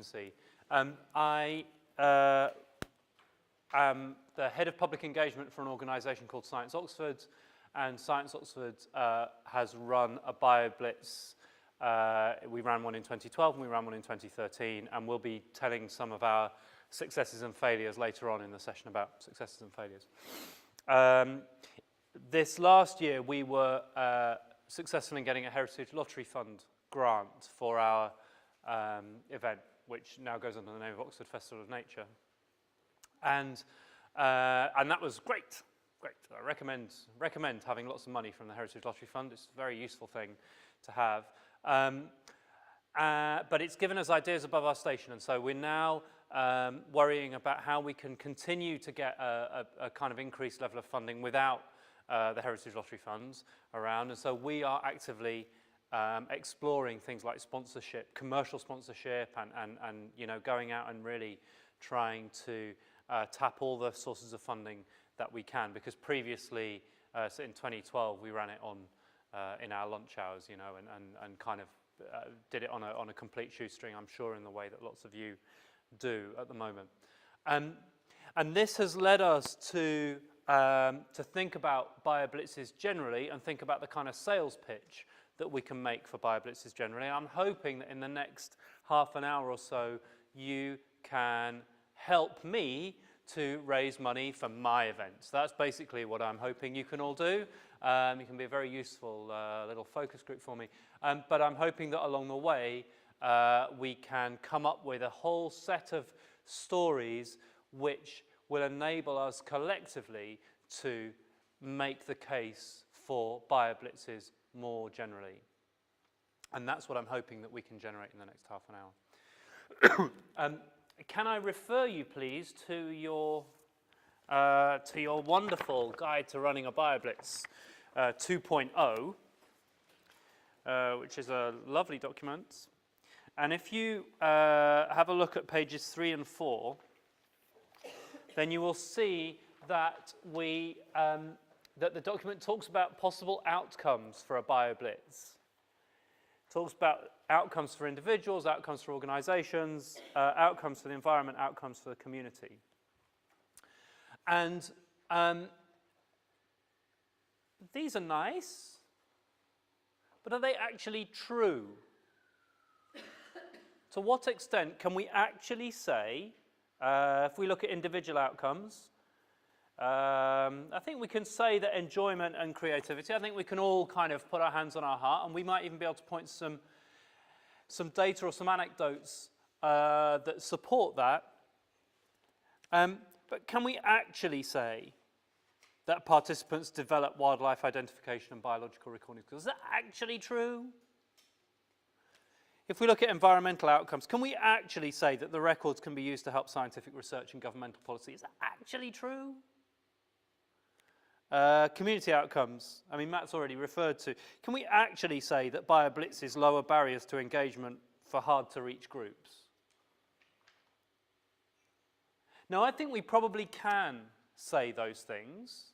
See. I am the head of public engagement for an organisation called Science Oxford, and Science Oxford has run a BioBlitz. We ran one in 2012 and we ran one in 2013, and we'll be telling some of our successes and failures later on in the session about successes and failures. This last year we were successful in getting a Heritage Lottery Fund grant for our event, which now goes under the name of Oxford Festival of Nature. And that was great. I recommend having lots of money from the Heritage Lottery Fund. It's a very useful thing to have. But it's given us ideas above our station, and so we're now worrying about how we can continue to get a kind of increased level of funding without the Heritage Lottery Funds around. And so we are actively exploring things like sponsorship, commercial sponsorship, and you know, going out and really trying to tap all the sources of funding that we can, because previously, so in 2012, we ran it on in our lunch hours, you know, and kind of did it on a complete shoestring, I'm sure, in the way that lots of you do at the moment. And this has led us to think about BioBlitzes generally, and think about the kind of sales pitch that we can make for BioBlitzes generally. I'm hoping that in the next half an hour or so, you can help me to raise money for my events. That's basically what I'm hoping you can all do. You can be a very useful little focus group for me. But I'm hoping that along the way, we can come up with a whole set of stories which will enable us collectively to make the case for BioBlitzes more generally. And that's what I'm hoping that we can generate in the next half an hour. Can I refer you, please, to your wonderful Guide to Running a BioBlitz 2.0, which is a lovely document. And if you have a look at pages 3 and 4, then you will see that that the document talks about possible outcomes for a BioBlitz. It talks about outcomes for individuals, outcomes for organizations, outcomes for the environment, outcomes for the community. And these are nice, but are they actually true? To what extent can we actually say, if we look at individual outcomes, I think we can say that enjoyment and creativity, I think we can all kind of put our hands on our heart, and we might even be able to point to some data or some anecdotes that support that. But can we actually say that participants develop wildlife identification and biological recording skills? Is that actually true? If we look at environmental outcomes, can we actually say that the records can be used to help scientific research and governmental policy? Is that actually true? Community outcomes, I mean, Matt's already referred to. Can we actually say that BioBlitzes lower barriers to engagement for hard-to-reach groups? Now, I think we probably can say those things,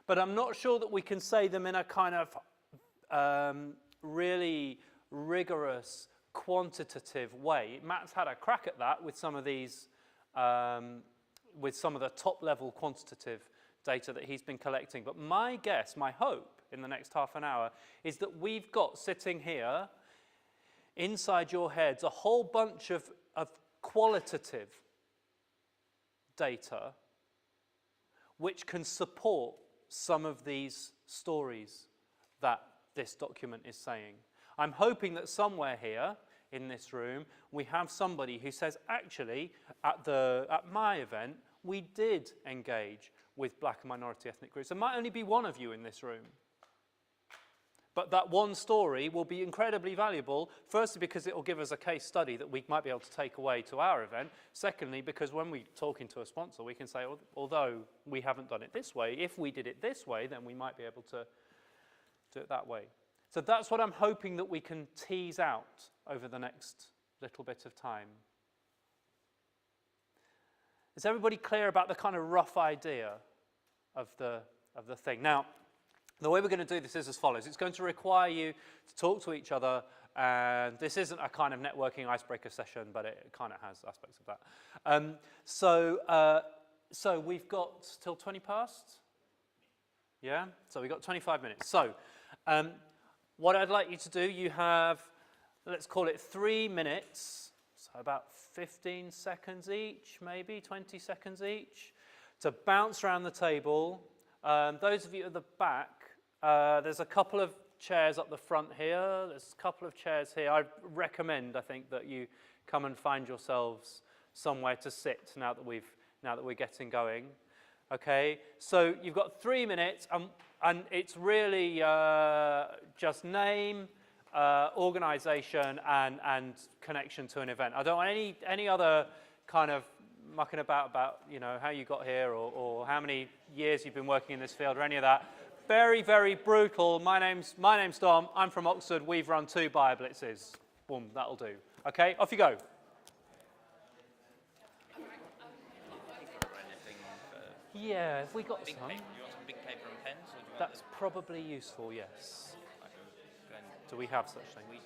but I'm not sure that we can say them in a kind of really rigorous, quantitative way. Matt's had a crack at that with some of these, with some of the top-level quantitative data that he's been collecting. But my guess, my hope in the next half an hour is that we've got sitting here inside your heads a whole bunch of qualitative data which can support some of these stories that this document is saying. I'm hoping that somewhere here in this room we have somebody who says, actually, at my event, we did engage with black and minority ethnic groups. There might only be one of you in this room. But that one story will be incredibly valuable, firstly because it will give us a case study that we might be able to take away to our event. Secondly, because when we're talking to a sponsor, we can say, although we haven't done it this way, if we did it this way, then we might be able to do it that way. So that's what I'm hoping that we can tease out over the next little bit of time. Is everybody clear about the kind of rough idea of the thing? Now, the way we're going to do this is as follows. It's going to require you to talk to each other and this isn't a kind of networking icebreaker session, but it kind of has aspects of that. So we've got till 20 past? Yeah? So we've got 25 minutes. So what I'd like you to do, you have, let's call it 3 minutes, so about 15 seconds each, maybe 20 seconds each, to bounce around the table. Those of you at the back, there's a couple of chairs up the front here. There's a couple of chairs here. I recommend, I think, that you come and find yourselves somewhere to sit now that we're getting going. Okay, so you've got 3 minutes, and it's really just name, organisation, and connection to an event. I don't want any other kind of mucking about how you got here or how many years you've been working in this field or any of that. Very, very brutal. My name's Dom. I'm from Oxford. We've run 2 BioBlitzes. Boom, that'll do. Okay, off you go. Yeah, have we got some? Do you want some big paper and pens? Or do you want That's probably useful, yes. Do we have such things? We do.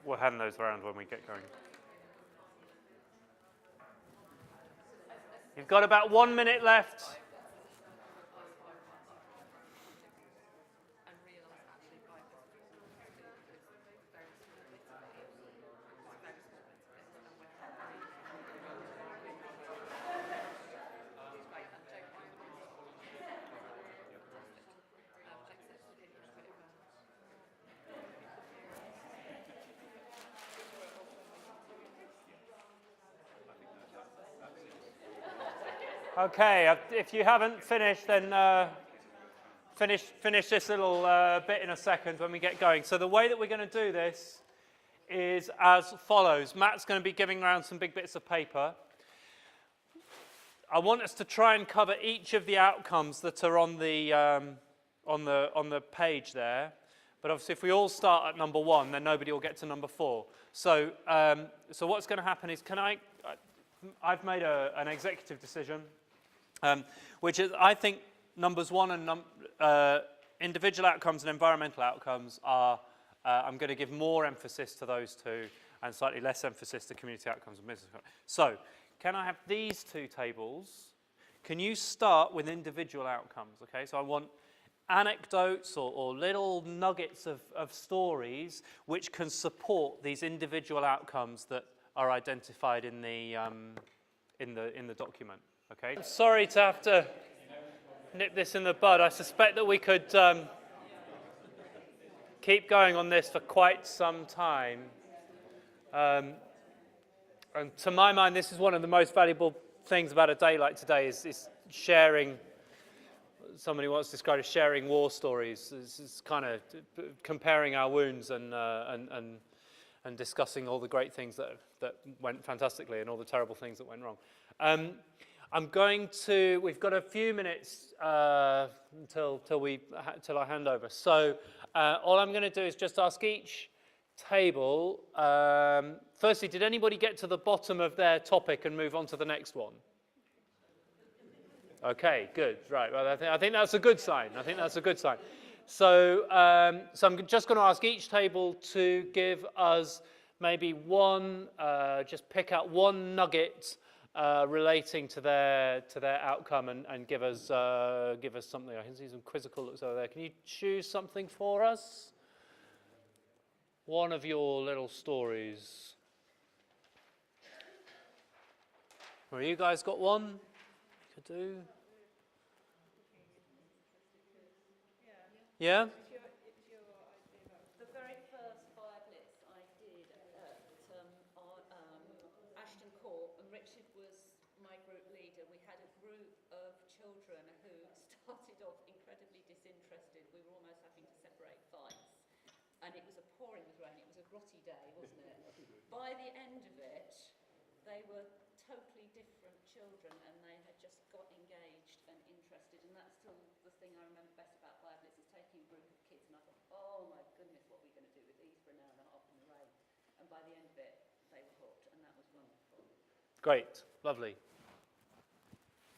We'll hand those around when we get going. You've got about 1 minute left. Okay, if you haven't finished, then finish this little bit in a second when we get going. So the way that we're going to do this is as follows. Matt's going to be giving around some big bits of paper. I want us to try and cover each of the outcomes that are on the page there. But obviously, if we all start at number 1, then nobody will get to number 4. So what's going to happen is, I've made an executive decision, which is, I think, numbers 1 and individual outcomes and environmental outcomes are, I'm going to give more emphasis to those 2 and slightly less emphasis to community outcomes and business outcomes. So, can I have these 2 tables? Can you start with individual outcomes? Okay, so I want anecdotes or little nuggets of stories which can support these individual outcomes that are identified in the document. Okay. Sorry to have to nip this in the bud. I suspect that we could keep going on this for quite some time. And to my mind, this is one of the most valuable things about a day like today is sharing. Somebody once described as sharing war stories. It's kind of comparing our wounds and discussing all the great things that went fantastically and all the terrible things that went wrong. We've got a few minutes until I hand over. So all I'm going to do is just ask each table. Firstly, did anybody get to the bottom of their topic and move on to the next one? Okay, good. Right. Well, I think that's a good sign. So, so I'm just going to ask each table to give us maybe one, just pick out one nugget relating to their outcome and give us something. I can see some quizzical looks over there. Can you choose something for us? One of your little stories. Well, you guys got one? You could do? Yeah? The very first BioBlitz I did on Ashton Court, and Richard was my group leader. We had a group of children who started off incredibly disinterested. We were almost having to separate fights. And it was a pouring with rain. It was a grotty day, wasn't it? By the end of it, they were totally different children, and they had just got engaged and interested. And that's still the thing I remember best about BioBlitz, is taking a group of kids, and I thought, oh my goodness, what are we going to do with these for an hour and a half in the rain? And by the end of it, they were hooked, and that was wonderful. Great, lovely.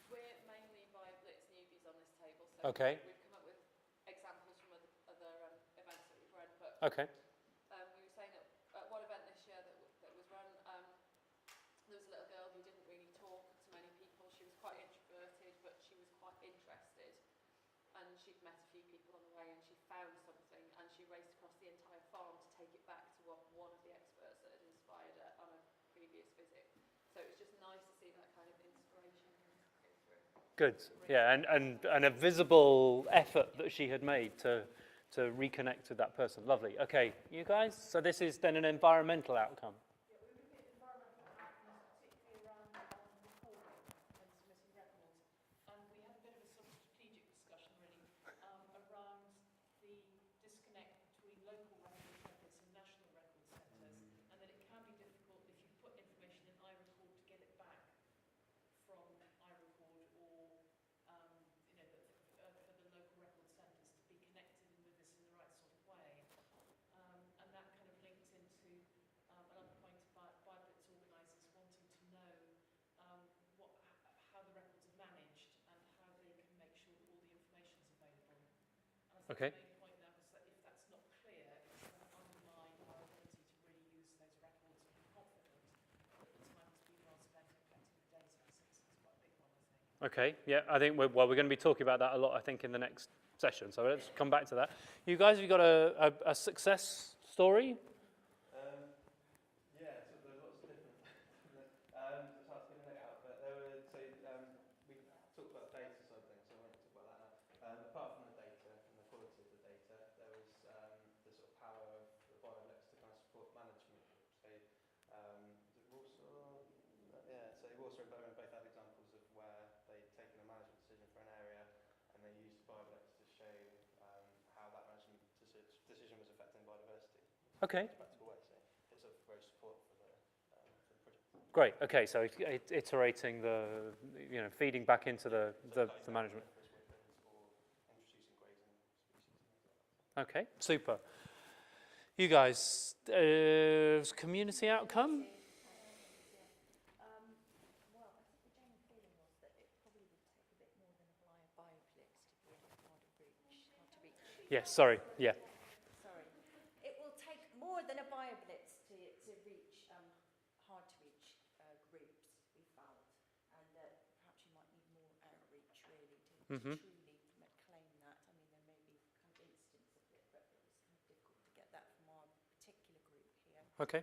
We're mainly BioBlitz newbies on this table, so Okay. we've come up with examples from other events that we've run. But Okay. we were saying that at one event this year that was run, there was a little girl who didn't really talk to many people. She was quite introverted, but she was quite interested. And she'd met a few people on the way, and she found something, and she raced across the entire farm to take it back to one of the experts that had inspired her on a previous visit. So it was just nice to see that kind of inspiration go through. Good. Yeah, and a visible effort that she had made to reconnect with that person. Lovely. Okay, you guys? So this is then an environmental outcome. Yeah, we were looking at environmental outcomes, particularly around recording and submitting records. And we had a bit of a sort of strategic discussion, really, around the disconnect between local record centres and national record centres, and that it can be difficult if you put information in iRecord to get it back from iRecord, or for the local record centres to be connected with this in the right sort of way. And that kind of linked into another point about BioBlitz organisers wanting to know how the records are managed and how they can make sure that all the information is available. And I think Okay. the main point there was that if that's not clear, it's going to undermine our ability to really use those records and be confident that the time has been well spent in collecting the data. So it's quite a big one, I think. Okay, yeah, I think we're going to be talking about that a lot, I think, in the next session. So let's come back to that. You guys, have you got a success story? Yeah, so there's lots of different. So I was going to lay it out, but there were we talked about the data side of things, so I won't talk about that now. Apart from the data and the quality of the data, there was the sort of power of the BioBlitz to kind of support management. So was it Warsaw? Yeah, so Warsaw and Birmingham both had examples of where they'd taken a management decision for an area, and they used BioBlitz to show how that management decision was affecting biodiversity. Okay. In a practical way, so it's a very support for the project. Great. Okay, so iterating feeding back into the management. Okay, super. You guys, community outcome? Well, I think the general feeling was that it probably would take a bit more than a BioBlitz to be hard to reach. Yes, sorry. Yeah. Sorry. It will take more than a BioBlitz to reach hard-to-reach groups, we felt. And perhaps you might need more outreach, really, to truly claim that. I mean, there may be kind of instances of it, but it was kind of difficult to get that from our particular group here. Okay.